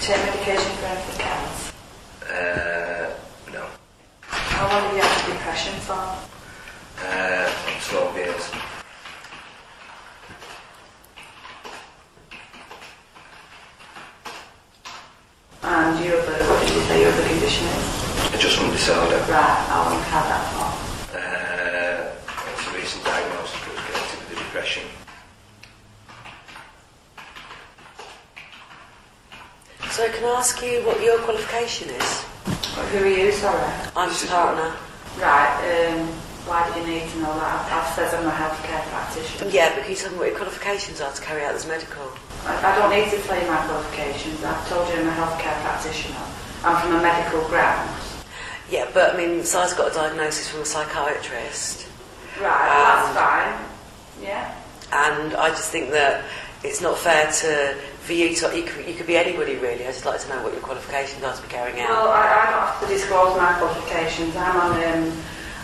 take medication for anything else? No. How long have you had depression for? 12 years. And what did you say your other condition is? Adjustment disorder. Right, how long have you had that for? It's a recent diagnosis that was connected with the depression. So can I ask you what your qualification is? Who are you, sorry? I'm his partner. Right, why do you need to know that? I've said I'm a healthcare practitioner. Yeah, but can you tell me what your qualifications are to carry out this medical? I don't need to tell you my qualifications. I've told you I'm a healthcare practitioner. I'm from a medical ground. Yeah, but I mean, Si's got a diagnosis from a psychiatrist. Right, that's fine. Yeah. And I just think that it's not fair for you to, you could be anybody really. I'd just like to know what your qualifications are to be carrying out. Well, I don't have to disclose my qualifications. I'm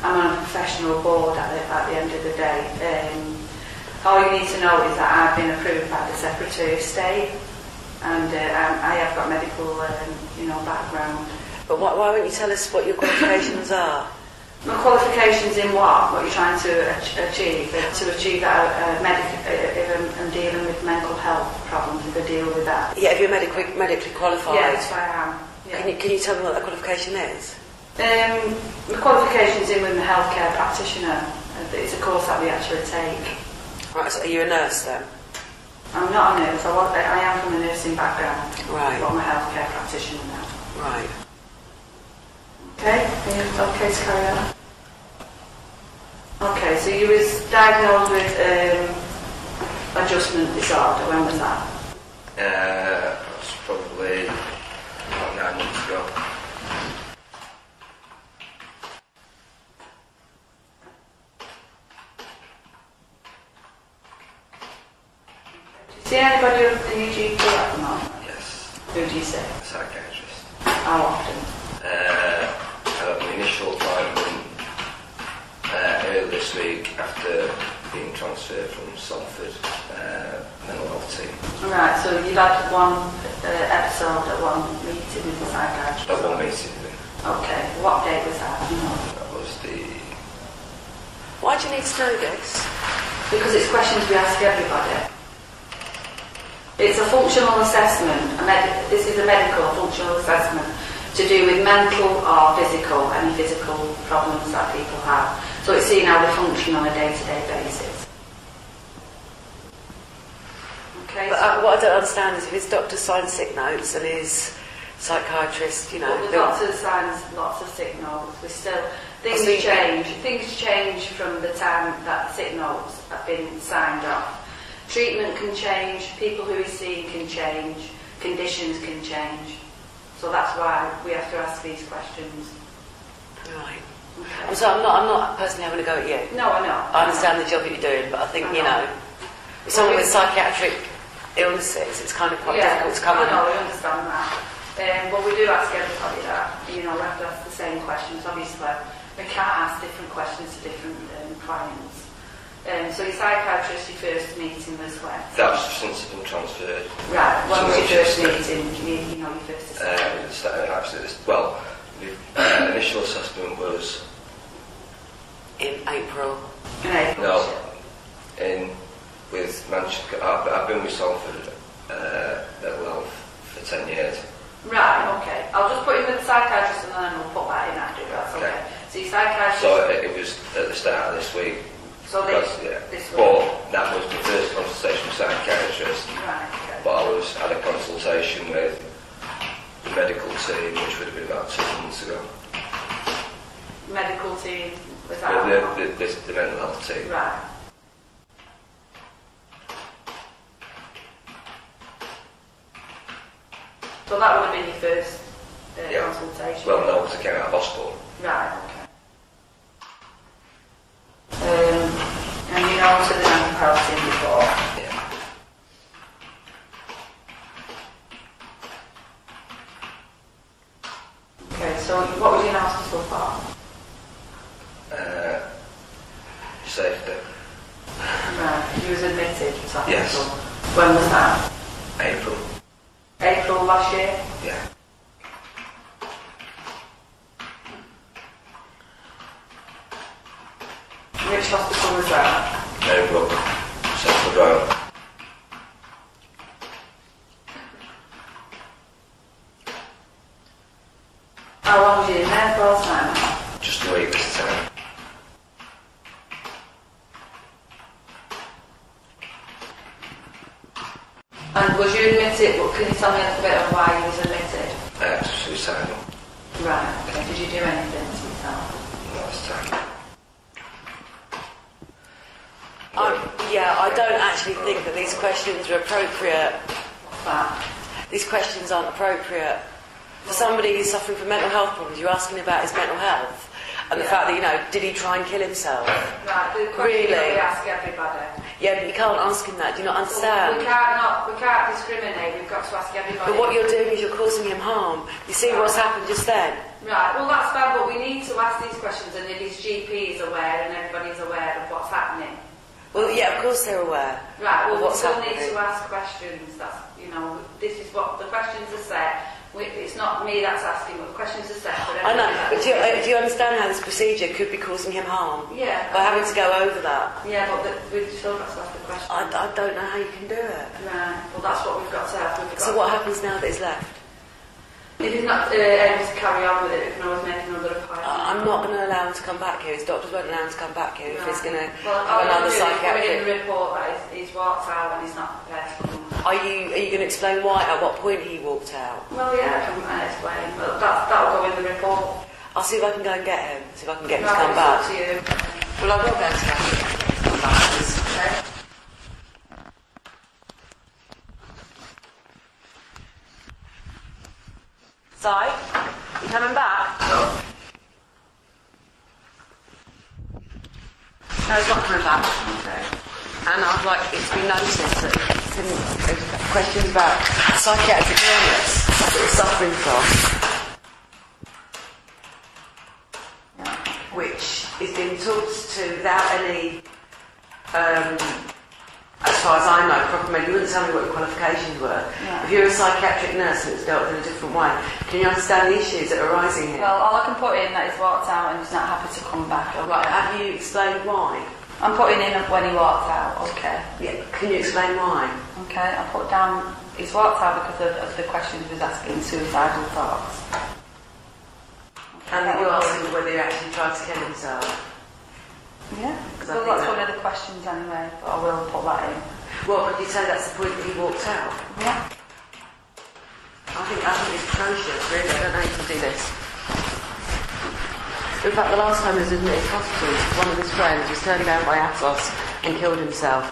on a professional board at the end of the day. All you need to know is that I've been approved by the Secretary of State, and I have got medical, background. But why won't you tell us what your qualifications are? My qualifications in what? What you're trying to achieve? To achieve that, if I'm dealing with mental health problems, if I deal with that. Yeah, if you're medically qualified. Yes, I am. Yeah. Can you tell me what that qualification is? My qualifications in with the healthcare practitioner. It's a course that we actually take. Right, so are you a nurse then? I'm not a nurse. I am from a nursing background. Right. But I'm a healthcare practitioner now. Right. Okay, are you okay to carry on? Okay, so you was diagnosed with adjustment disorder. When was that? That's probably about 9 months ago. Do you see anybody in your GP at the moment? Yes. Who do you see? A psychiatrist. How often? I had my initial appointment earlier this week after being transferred from Salford mental health team. Right, so you've had one episode at one meeting with the psychiatrist? At one meeting. Okay, what date was that? Do you know? That was the... Why do you need to know this? Because it's questions we ask everybody. It's a functional assessment. This is a medical functional assessment to do with mental or physical, any physical problems that people have. So it's seeing how they function on a day-to-day basis. Okay. But what I don't understand is if his doctor signs sick notes and his psychiatrist, Well, the doctor signs lots of sick notes. Things change. Things change from the time that sick notes have been signed off. Treatment can change, people who he's seeing can change, conditions can change. So that's why we have to ask these questions. Right. Okay. So I'm not personally having a go at you. No, I know. I understand the job that you're doing, but I think, with someone with psychiatric illnesses, it's kind of quite difficult to come in. No, we understand that. But we do ask everybody that. We have to ask the same questions. Obviously, we can't ask different questions to different clients. So your psychiatrist, your first meeting was when? That was since I've been transferred. Right, when was your first meeting, your first assessment? The initial assessment was... In April. In April? No, with Manchester. I've been with Salford mental health for 10 years. Right, okay. I'll just put you with the psychiatrist and then we'll put that in after that. Okay. So your psychiatrist... So it was at the start of this week. So this week? But that was the first consultation with psychiatrist. Right, okay. But I had a consultation with the medical team, which would have been about 2 months ago. Medical team? Was that the mental health team. Right. So that would have been your first consultation? Well, no, because I came out of hospital. Right, okay. And you know to the mental health team before? Yeah. Okay, so what was you in hospital for? Safety. Right, you was admitted to hospital? Yes. When was that? April. April last year? Yeah. Which hospital was that? Maybrook, Central Road. How long was you in there for, Simon? Just a week's time. And was you admitted, but can you tell me a little bit of why you was admitted? Suicidal. Right, okay. Did you do anything to yourself? Last time. I don't actually think that these questions are appropriate. That. These questions aren't appropriate. For somebody who's suffering from mental health problems, you're asking about his mental health. And the fact that, did he try and kill himself? Right, the question that we ask everybody. Yeah, but you can't ask him that. Do you not understand? We can't discriminate. We've got to ask everybody. But what you're doing is you're causing him harm. You see what's happened just then? Right, well that's fine, but we need to ask these questions and his GP is aware and everybody's aware of what's happening. Well, yeah, of course they're aware. Right, well we still happening. need to ask questions. That's, this is what the questions are set. It's not me that's asking, but the questions are set. I know, but do you understand how this procedure could be causing him harm? Yeah. By having to go over that? Yeah, but we've still got to ask the question. I don't know how you can do it. Right, well that's what we've got to have. So what happens now that he's left? If he's not able to carry on with it, we can always make another appointment. I'm not going to allow him to come back here. His doctors won't allow him to come back here if he's going to have another psychiatric. in the report that he's walked out and he's not prepared to come. Are you going to explain why? At what point he walked out? Well, yeah, I can explain, but that'll go in the report. I'll see if I can go and get him. See if I can get him No, to come it's back. up to you. Well, I will go to come back. Okay. Si, you coming back? No. No, he's not coming back. Okay. And I'd like it to be noticed that there's questions about psychiatric illness that he's suffering from, which is being talked to without any, as far as I know, proper medical. You wouldn't tell me what your qualifications were. Yeah. If you're a psychiatric nurse and it's dealt with in a different way, can you understand the issues that are arising here? Well, all I can put in that he's walked out and he's not happy to come back. Okay. Right, have you explained why? I'm putting in when he walked out. Okay. Yeah, can you explain why? Okay, I put down he's walked out because of the questions he was asking, suicidal thoughts. And that you asked him whether he actually tried to kill himself. Yeah, well that's one of the questions anyway, but I will put that in. Well, but you say that's the point that he walked out? Yeah. I think it's atrocious, really. I don't know how you can do this. In fact, the last time he was admitted to hospital, one of his friends was turned down by Atos and killed himself.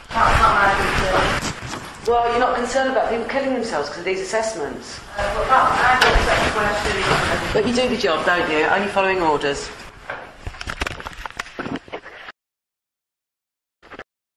That's not my concern. Well, you're not concerned about people killing themselves because of these assessments. But I don't accept questions. But you do the job, don't you? Only following orders.